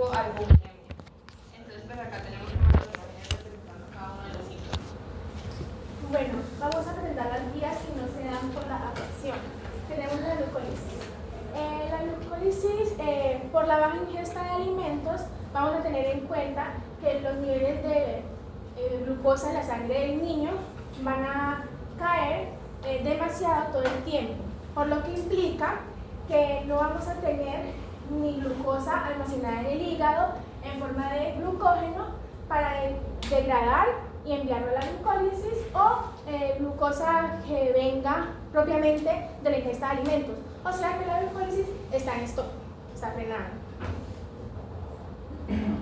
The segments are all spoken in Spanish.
tipo albuminemia. Entonces, pues acá tenemos como los imágenes representando cada uno de los síntomas. Bueno, vamos a presentar las vías que no se dan por la afección. Tenemos la glucólisis. La glucólisis, por la baja ingesta de alimentos, vamos a tener en cuenta que los niveles de glucosa en la sangre del niño van a caer demasiado todo el tiempo, por lo que implica que no vamos a tener ni glucosa almacenada en el hígado en forma de glucógeno para degradar y enviarlo a la glucólisis o glucosa que venga propiamente de la ingesta de alimentos. O sea que la glucólisis está en stop, está frenada.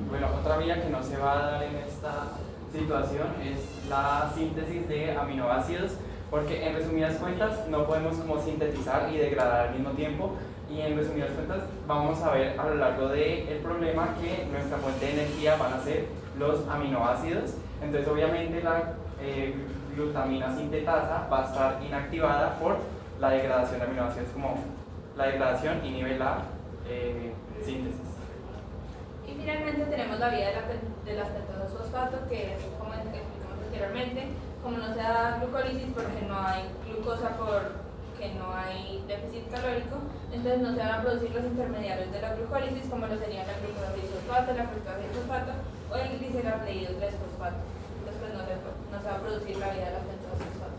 Bueno, otra vía que no se va a dar en esta situación es la síntesis de aminoácidos, porque en resumidas cuentas no podemos como sintetizar y degradar al mismo tiempo, y en resumidas cuentas vamos a ver a lo largo del problema que nuestra fuente de energía van a ser los aminoácidos. Entonces obviamente la glutamina sintetasa va a estar inactivada por la degradación de aminoácidos, como la degradación inhibe la síntesis. Y finalmente tenemos la vía de las pentosas fosfato, que es como explicamos anteriormente, como no se da glucólisis porque no hay glucosa, porque no hay déficit calórico, entonces no se van a producir los intermediarios de la glucólisis, como lo serían la glucosa bisfosfato, la fructosa fosfato o el gliceraldehído 3-fosfato. Entonces no se va a producir la vía de las pentosas fosfato.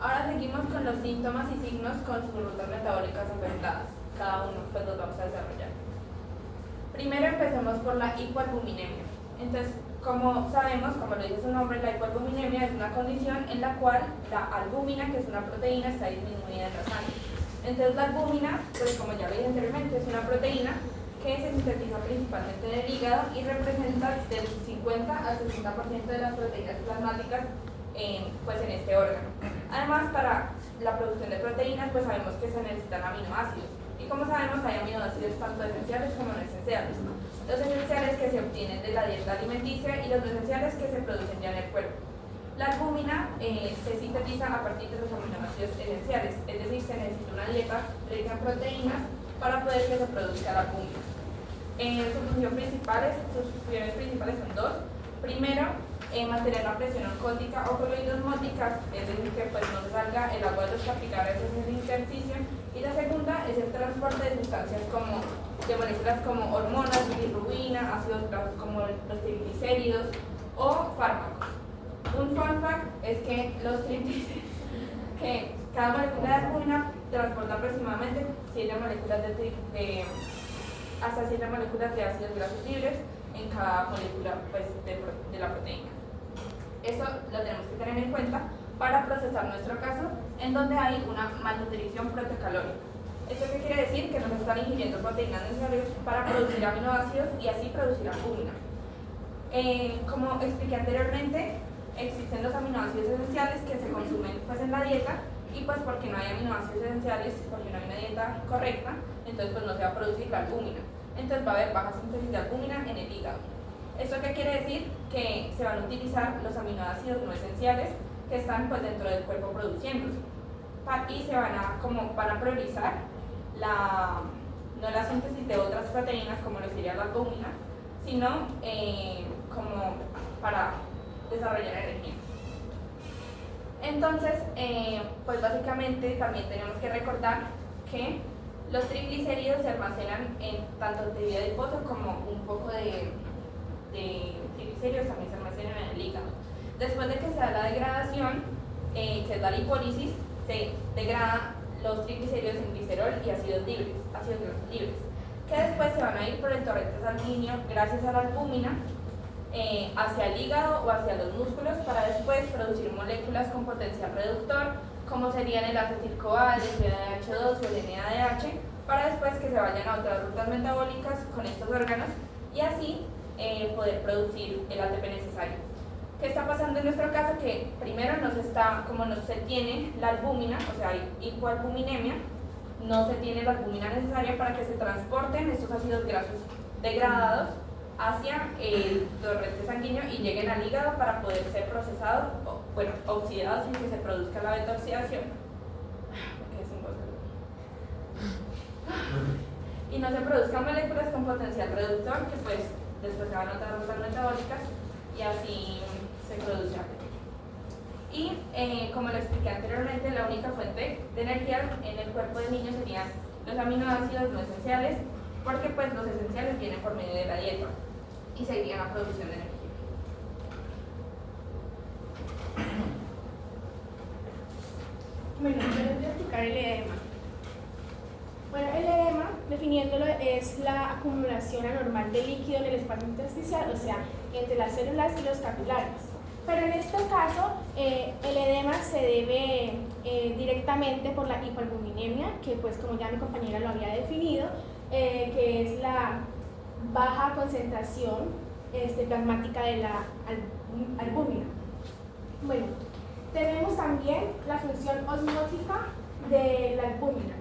Ahora seguimos con los síntomas y signos con sus rutas metabólicas afectadas. Cada uno pues los vamos a desarrollar. Primero empecemos por la hipoalbuminemia. Entonces, como sabemos, como lo dice su nombre, la hipoalbuminemia es una condición en la cual la albúmina, que es una proteína, está disminuida en la sangre. Entonces la albúmina, pues como ya lo dije anteriormente, es una proteína que se sintetiza principalmente en el hígado y representa del 50 al 60% de las proteínas plasmáticas pues en este órgano. Además, para la producción de proteínas, pues sabemos que se necesitan aminoácidos. Y como sabemos, hay aminoácidos tanto esenciales como no esenciales. Los esenciales que se obtienen de la dieta alimenticia y los no esenciales que se producen ya en el cuerpo. La albúmina se sintetiza a partir de los aminoácidos esenciales, es decir, se necesita una dieta rica en proteínas para poder que se produzca la albúmina. Sus funciones principales son dos. Primero, mantener la presión oncótica o coloidosmótica, es decir, que pues, no se salga el agua de los capilares en el intersticio. Y la segunda es el transporte de sustancias de moléculas como hormonas, bilirrubina, ácidos grasos como los triglicéridos o fármacos. Un fun fact es que los triglicéridos, que cada molécula de albúmina transporta aproximadamente 7 moléculas hasta 7 moléculas de ácidos grasos libres en cada molécula pues, de la proteína. Eso lo tenemos que tener en cuenta para procesar nuestro caso en donde hay una malnutrición protecalórica. ¿Esto qué quiere decir? Que no se están ingiriendo proteínas necesarias para producir aminoácidos y así producir albúmina. Como expliqué anteriormente, existen los aminoácidos esenciales que se consumen pues, en la dieta y pues porque no hay aminoácidos esenciales, porque no hay una dieta correcta, entonces pues no se va a producir la albúmina. Entonces va a haber baja síntesis de albúmina en el hígado. ¿Esto qué quiere decir? Que se van a utilizar los aminoácidos no esenciales que están pues, dentro del cuerpo produciéndose y se van a priorizar no la síntesis de otras proteínas como lo sería la albúmina, sino como para desarrollar energía. Entonces, pues básicamente también tenemos que recordar que los triglicéridos se almacenan tanto en tejido adiposo como un poco de triglicéridos también se almacenan en el hígado. Después de que se da la degradación, que es la lipólisis, se degrada los triglicéridos en glicerol y ácidos grasos libres, que después se van a ir por el torrente sanguíneo gracias a la albúmina hacia el hígado o hacia los músculos para después producir moléculas con potencial reductor, como serían el acetil-CoA, el NADH2 o el NADH, para después que se vayan a otras rutas metabólicas con estos órganos y así poder producir el ATP necesario. ¿Qué está pasando en nuestro caso? Que primero como no se tiene la albúmina, o sea, hay hipoalbuminemia, no se tiene la albúmina necesaria para que se transporten estos ácidos grasos degradados hacia el torrente sanguíneo y lleguen al hígado para poder ser procesados, oxidados sin que se produzca la beta-oxidación. y no se produzcan moléculas con potencial reductor que pues después se van a notar rutas metabólicas y así se produce ATP. Y como lo expliqué anteriormente, la única fuente de energía en el cuerpo del niño serían los aminoácidos no esenciales, porque pues los esenciales vienen por medio de la dieta y seguirían la producción de energía. Bueno, yo les voy a explicar el edema. Bueno, el edema, definiéndolo, es la acumulación anormal de líquido en el espacio intersticial, o sea, entre las células y los capilares. Pero en este caso, el edema se debe directamente por la hipoalbuminemia, que pues como ya mi compañera lo había definido, que es la baja concentración plasmática de la albúmina. Bueno, tenemos también la función osmótica de la albúmina.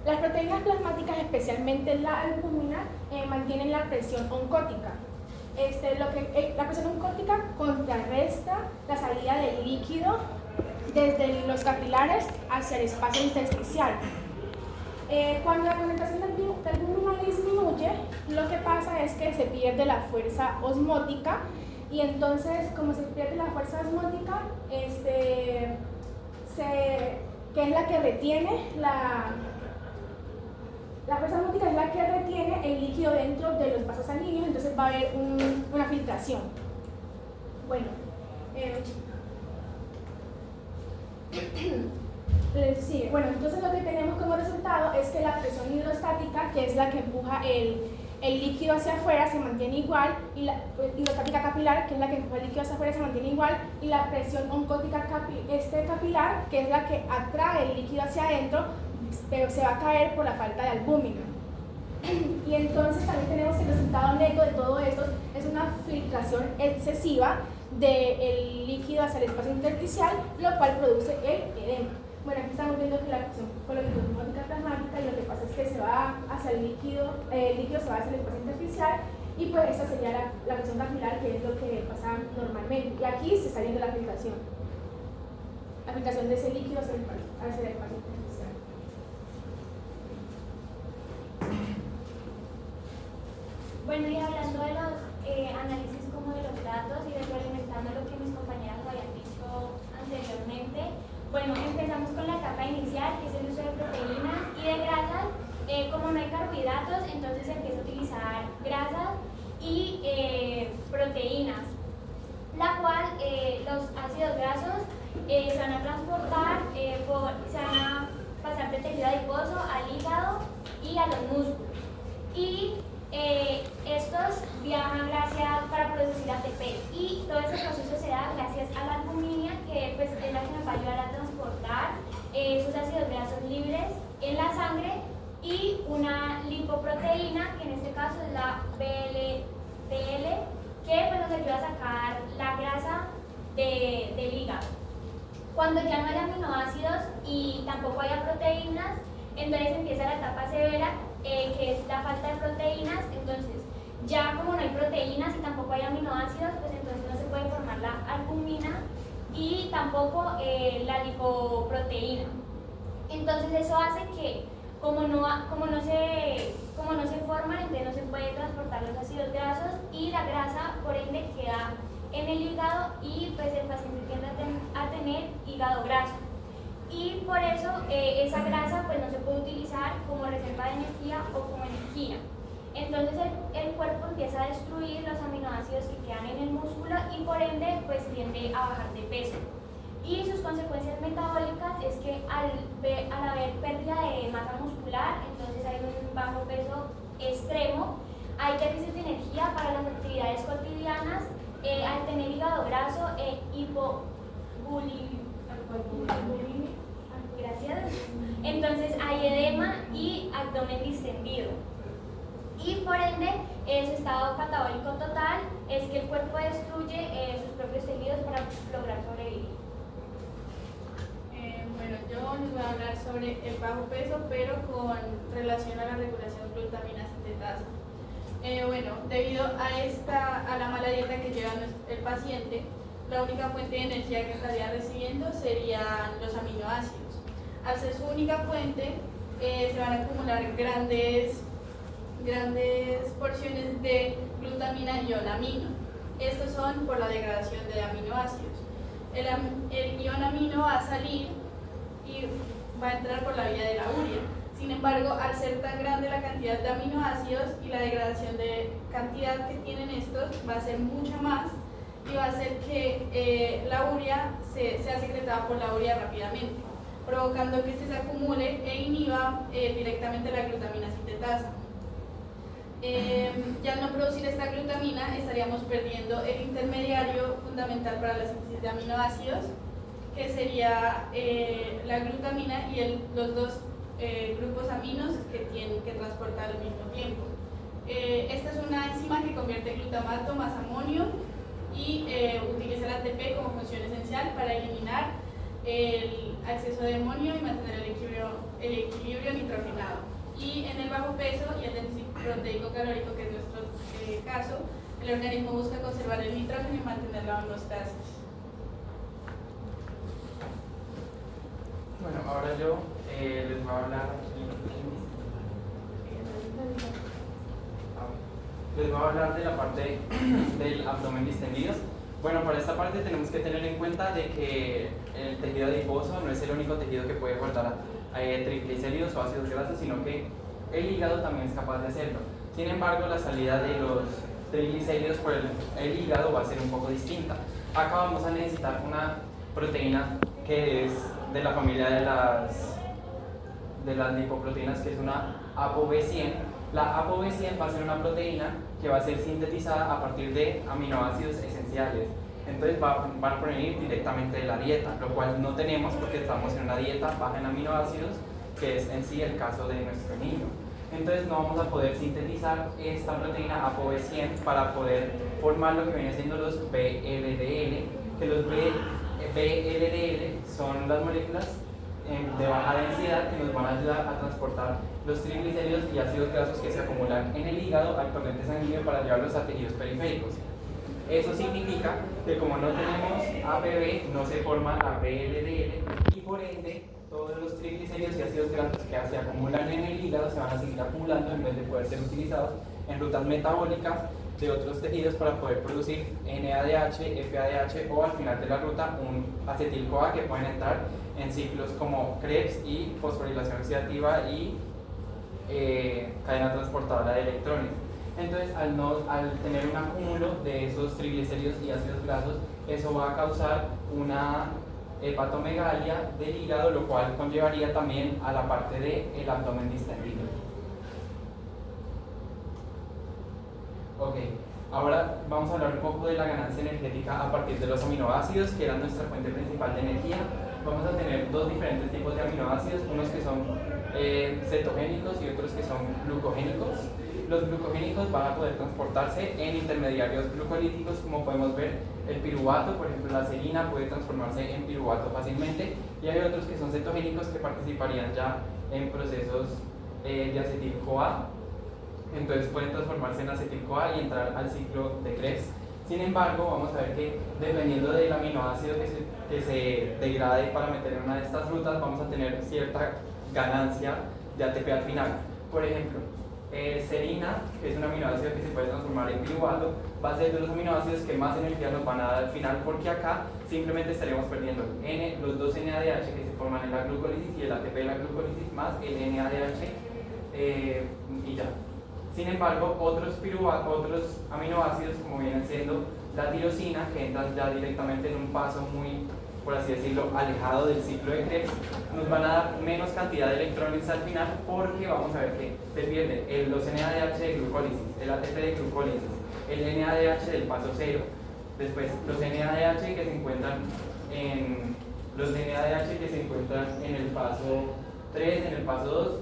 Las proteínas plasmáticas, especialmente la albúmina, mantienen la presión oncótica. La presión oncótica contrarresta la salida del líquido desde los capilares hacia el espacio intersticial. Cuando la concentración de albúmina disminuye, lo que pasa es que se pierde la fuerza osmótica y entonces, como se pierde la fuerza osmótica, que es la que retiene la fuerza osmótica es la que retiene el líquido dentro de los vasos sanguíneos, entonces va a haber una filtración. Bueno, bueno, entonces lo que tenemos como resultado es que la presión hidrostática, que es la que empuja el líquido hacia afuera, se mantiene igual, y la hidrostática capilar, que es la que empuja el líquido hacia afuera, se mantiene igual, y la presión oncótica capilar, que es la que atrae el líquido hacia adentro, pero se va a caer por la falta de albúmina. Y entonces también tenemos que el resultado neto de todo esto es una filtración excesiva del líquido hacia el espacio intersticial, lo cual produce el edema. Bueno, aquí estamos viendo que la presión osmótica plasmática, y lo que pasa es que se va hacia el líquido se va hacia el espacio intersticial, y pues esta sería la presión capilar, que es lo que pasa normalmente. Y aquí se está viendo la filtración de ese líquido hacia el espacio intersticial. Bueno, y hablando de los análisis como de los datos y retroalimentando lo que mis compañeras habían dicho anteriormente, bueno, empezamos con la etapa inicial, que es el uso de proteínas y de grasas. Como no hay carbohidratos, entonces se empieza a utilizar grasas y proteínas, la cual los ácidos grasos se van a transportar, se van a pasar del tejido adiposo al hígado y a los músculos. Y estos viajan para producir ATP, y todo ese proceso se da gracias a la albúmina, que pues, es la que nos va a ayudar a transportar esos ácidos grasos libres en la sangre, y una lipoproteína, que en este caso es la BLDL, que pues, nos ayuda a sacar la grasa del hígado. Cuando ya no hay aminoácidos y tampoco haya proteínas, entonces empieza la etapa severa, que es la falta de proteínas. Entonces, ya como no hay proteínas y tampoco hay aminoácidos, pues entonces no se puede formar la albúmina y tampoco la lipoproteína. Entonces eso hace que como no se forman, entonces no se puede transportar los ácidos grasos, y la grasa por ende queda en el hígado, y pues el paciente tiende a tener hígado graso. Y por eso esa grasa pues no se puede utilizar como reserva de energía o como energía. Entonces el cuerpo empieza a destruir los aminoácidos que quedan en el músculo, y por ende pues tiende a bajar de peso. Y sus consecuencias metabólicas es que al haber pérdida de masa muscular, entonces hay un bajo peso extremo, hay déficit de energía para las actividades cotidianas, al tener hígado graso, gracias. Entonces hay edema y abdomen distendido. Y por ende, su estado catabólico total es que el cuerpo destruye sus propios tejidos para lograr sobrevivir. Bueno, yo les voy a hablar sobre el bajo peso, pero con relación a la regulación glutamina sintetasa. Bueno, debido a la mala dieta que lleva el paciente, la única fuente de energía que estaría recibiendo serían los aminoácidos. Al ser su única fuente, se van a acumular grandes grandes porciones de glutamina y ionamino. Estos son por la degradación de aminoácidos. El ion amino va a salir y va a entrar por la vía de la urea. Sin embargo, al ser tan grande la cantidad de aminoácidos y la degradación de cantidad que tienen estos va a ser mucha más y va a hacer que la urea sea secretada por la urea rápidamente, provocando que este se acumule e inhiba directamente la glutamina sintetasa. Ya al no producir esta glutamina estaríamos perdiendo el intermediario fundamental para la síntesis de aminoácidos, que sería la glutamina y los dos grupos aminos que tienen que transportar al mismo tiempo. Esta es una enzima que convierte glutamato más amonio y utiliza el ATP como función esencial para eliminar el exceso de amonio y mantener el equilibrio nitrogenado. Y en el bajo peso y el déficit proteico calórico, que es nuestro caso, el organismo busca conservar el nitrógeno y mantener la homeostasis. Bueno, ahora yo les voy a hablar de la parte del abdomen distendido. Bueno, para esta parte tenemos que tener en cuenta de que el tejido adiposo no es el único tejido que puede guardar triglicéridos o ácidos grasos, sino que el hígado también es capaz de hacerlo. Sin embargo, la salida de los triglicéridos por el hígado va a ser un poco distinta. Acá vamos a necesitar una proteína que es de la familia de las lipoproteínas, que es una ApoB100. La ApoB100 va a ser una proteína que va a ser sintetizada a partir de aminoácidos esenciales. Entonces van a provenir directamente de la dieta, lo cual no tenemos porque estamos en una dieta baja en aminoácidos, que es en sí el caso de nuestro niño. Entonces no vamos a poder sintetizar esta proteína ApoB100 para poder formar lo que viene siendo los VLDL, que los VLDL son las moléculas de baja densidad que nos van a ayudar a transportar los triglicéridos y ácidos grasos que se acumulan en el hígado al torrente sanguíneo para llevarlos a tejidos periféricos. Eso significa que como no tenemos APB, no se forma la VLDL y por ende todos los triglicéridos y ácidos grasos que se acumulan en el hígado se van a seguir acumulando en vez de poder ser utilizados en rutas metabólicas de otros tejidos para poder producir NADH, FADH o al final de la ruta un acetil-CoA, que pueden entrar en ciclos como Krebs y fosforilación oxidativa y cadena transportadora de electrones. Entonces, al tener un acúmulo de esos triglicéridos y ácidos grasos, eso va a causar una hepatomegalia del hígado, lo cual conllevaría también a la parte del abdomen distendido. Ok, ahora vamos a hablar un poco de la ganancia energética a partir de los aminoácidos, que eran nuestra fuente principal de energía. Vamos a tener dos diferentes tipos de aminoácidos, unos que son cetogénicos y otros que son glucogénicos. Los glucogénicos van a poder transportarse en intermediarios glucolíticos, como podemos ver el piruvato, por ejemplo la serina puede transformarse en piruvato fácilmente, y hay otros que son cetogénicos que participarían ya en procesos de acetil-CoA, entonces pueden transformarse en acetil-CoA y entrar al ciclo de Krebs. Sin embargo, vamos a ver que dependiendo del aminoácido que se degrade para meter en una de estas rutas, vamos a tener cierta ganancia de ATP al final. Por ejemplo, serina, que es un aminoácido que se puede transformar en piruvato, va a ser de los aminoácidos que más energía nos van a dar al final, porque acá simplemente estaremos perdiendo los dos NADH que se forman en la glucólisis y el ATP de la glucólisis más el NADH y ya. Sin embargo, otros aminoácidos, como vienen siendo la tirosina, que entran ya directamente en un paso muy, por así decirlo, alejado del ciclo de Krebs, nos van a dar menos cantidad de electrones al final, porque vamos a ver que se pierde los NADH de glucólisis, el ATP de glucólisis, el NADH del paso 0, después los NADH que se encuentran en el paso 3, en el paso 2,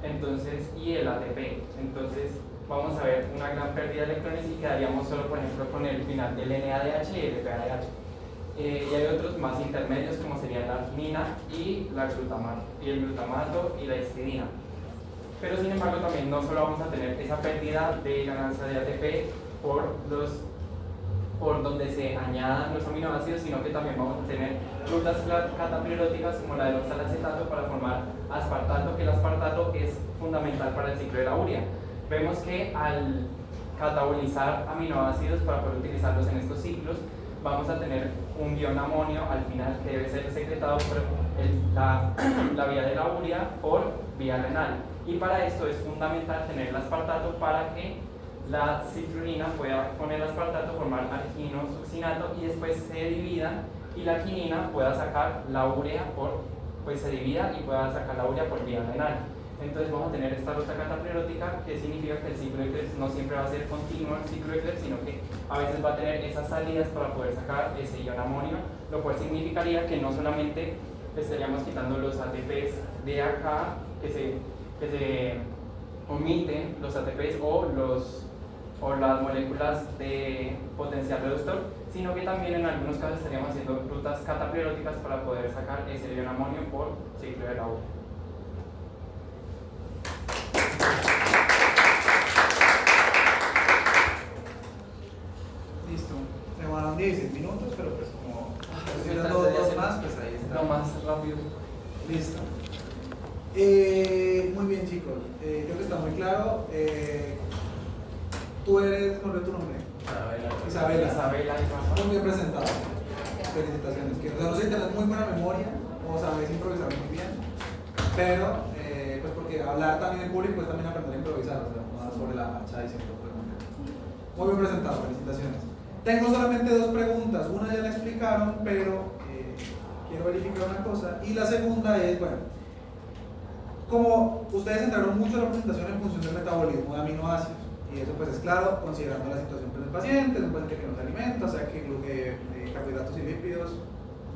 entonces, y el ATP. Entonces vamos a ver una gran pérdida de electrones y quedaríamos solo, por ejemplo, con el final del NADH y el FADH. Y hay otros más intermedios, como serían la arginina y el glutamato y la histidina. Pero sin embargo también no solo vamos a tener esa pérdida de ganancia de ATP por donde se añadan los aminoácidos, sino que también vamos a tener rutas catapiróticas como la del oxalacetato para formar aspartato, que el aspartato es fundamental para el ciclo de la urea. vemos que al catabolizar aminoácidos para poder utilizarlos en estos ciclos, vamos a tener un ion amonio al final que debe ser secretado por la vía de la urea por vía renal. Y para esto es fundamental tener el aspartato para que la citrulina pueda con el aspartato formar argininosuccinato y después se divida y la quinina pueda sacar la urea se divida y pueda sacar la urea por vía renal. Entonces vamos a tener esta ruta cataplerótica, que significa que el ciclo de Krebs no siempre va a ser continuo el ciclo de Krebs, sino que a veces va a tener esas salidas para poder sacar ese ion amonio, lo cual significaría que no solamente estaríamos quitando los ATPs de acá, que se omiten los ATPs o las moléculas de potencial reductor, sino que también en algunos casos estaríamos haciendo rutas catapleróticas para poder sacar ese ion amonio por ciclo de la urea. Listo, demoraron 16 minutos, pero pues como Mientras dos más, pues ahí está. Lo más rápido. Listo. Muy bien, chicos, creo que está muy claro. Tú eres, ¿cuál es tu nombre? Isabela. Isabela y Rafa. Muy bien presentado. Felicitaciones. No sé si tenés muy buena memoria o sabes improvisar muy bien, pero pues porque hablar también en público es también aprender a improvisar, o sea, no sobre la marcha diciendo preguntas. Muy bien presentado, felicitaciones. Tengo solamente dos preguntas, una ya la explicaron, pero quiero verificar una cosa, y la segunda es, bueno, como ustedes centraron mucho la presentación en función del metabolismo de aminoácidos, y eso pues es claro, considerando la situación pues, del paciente, es un paciente que no se alimenta, o sea que carbohidratos y lípidos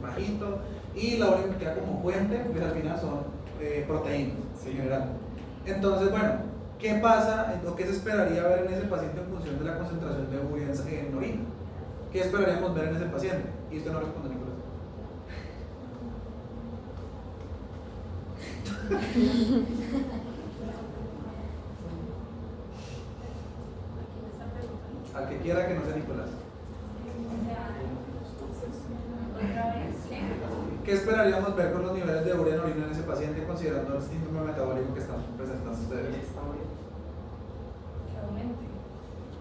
bajito, y la única que queda como fuente, pues al final son proteínas, en general. Entonces, bueno, ¿qué pasa? ¿O qué se esperaría ver en ese paciente en función de la concentración de urea en orina? ¿Qué esperaríamos ver en ese paciente? Y usted no responde, Nicolás. Al que quiera que no sea Nicolás. ¿Qué esperaríamos ver con los niveles de urea en orina en ese paciente considerando el síndrome metabólico que están presentando ustedes? Que aumente.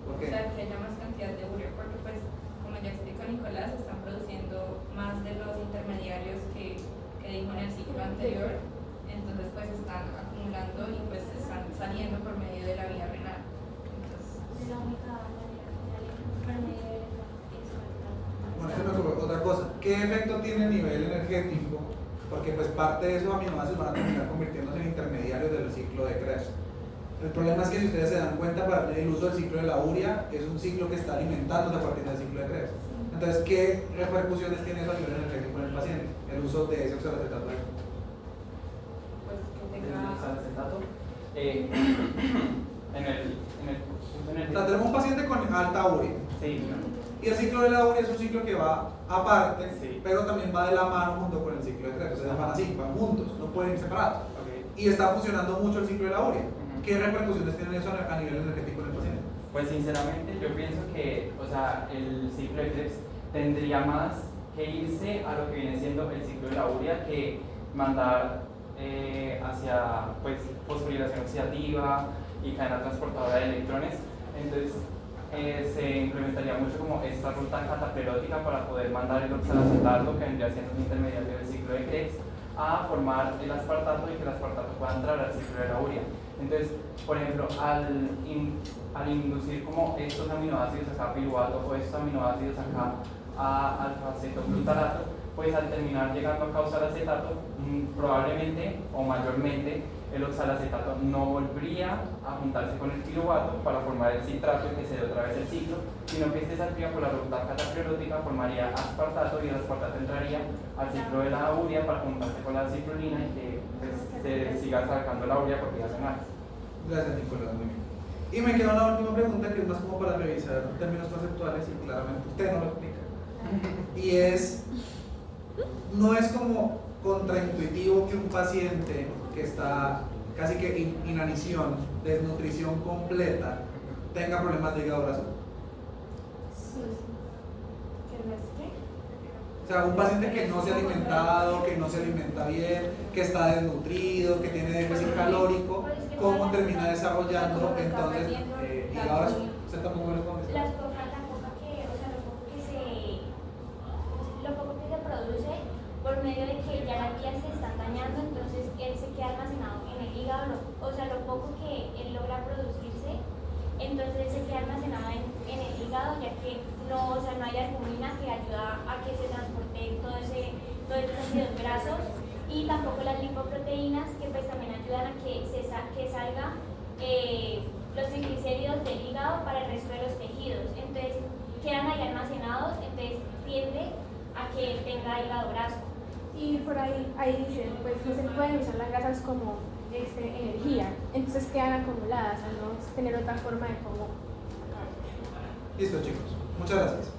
¿Por O qué? sea, que haya más cantidad de urea, porque pues, como ya explicó Nicolás, están produciendo más de los intermediarios que dijo en el ciclo anterior, entonces pues están acumulando y pues están saliendo por medio de la vía renal. Entonces, Es la única manera que sale por medio de eso. Bueno, se me ocurre otra cosa. ¿Qué efecto tiene el nivel energético? Porque pues parte de esos aminoácidos van a terminar convirtiéndose en intermediarios del ciclo de Krebs. El problema es que si ustedes se dan cuenta, para el uso del ciclo de la urea es un ciclo que está alimentándose a partir del ciclo de Krebs. Entonces, ¿qué repercusiones tiene eso a nivel energético en el paciente? El uso de ese oxalacetato. pues que El tenga... oxalacetato. O sea, tenemos un paciente con alta urea. Sí. Y el ciclo de la urea es un ciclo que va aparte, Sí. pero también va de la mano junto con el ciclo de Krebs. O sea, van así, van juntos, no pueden ir separados. Okay. Y está funcionando mucho el ciclo de la urea. Ujú. ¿Qué repercusiones tiene eso a nivel energético en el paciente? Pues sinceramente yo pienso que, o sea, el ciclo de Krebs tendría más que irse a lo que viene siendo el ciclo de la urea que mandar hacia pues fosforilación oxidativa y cadena transportadora de electrones. Entonces se implementaría mucho como esta ruta cataplerótica para poder mandar el oxalacetato, que vendría siendo un intermediario del ciclo de Krebs, a formar el aspartato y que el aspartato pueda entrar al ciclo de la urea. Entonces, por ejemplo, al inducir como estos aminoácidos acá piruvato o estos aminoácidos acá a alfa-acetoglutarato, pues al terminar llegando a causar acetato, probablemente o mayormente el oxalacetato no volvería a juntarse con el piruvato para formar el citrato y que se dé otra vez el ciclo, sino que este saldría por la ruta cataplerótica, formaría aspartato y el aspartato entraría al ciclo de la urea para juntarse con la citrulina y que pues, se siga sacando la urea por vías renales. Gracias, Nicolás, muy bien. Y me queda una última pregunta que es más como para revisar términos conceptuales y claramente usted no lo explica. Y es, no es como contraintuitivo que un paciente que está casi que inanición, desnutrición completa, tenga problemas de hígado graso. Sí. ¿Qué no es qué? O sea, un paciente que no se ha alimentado, que no se alimenta bien, que está desnutrido, que tiene déficit calórico. Pues es que cómo termina desarrollando entonces hígado. ¿Usted tampoco me responde? Las pocas, lo poco que se produce por medio de que ya las vías se están dañando, entonces él se queda almacenado en el hígado, o sea, lo poco que él logra producirse, entonces se queda almacenado en el hígado, ya que no, o sea, no hay albumina que ayuda a que se transporte todos esos ácidos grasos, y tampoco las lipoproteínas que pues también ayudan a que salga los triglicéridos del hígado para el resto de los tejidos, entonces quedan ahí almacenados, entonces tiende a que tenga hígado graso. Y por ahí dicen, pues no se pueden usar las grasas como energía, entonces quedan acumuladas al no tener otra forma de cómo. Listo, chicos. Muchas gracias.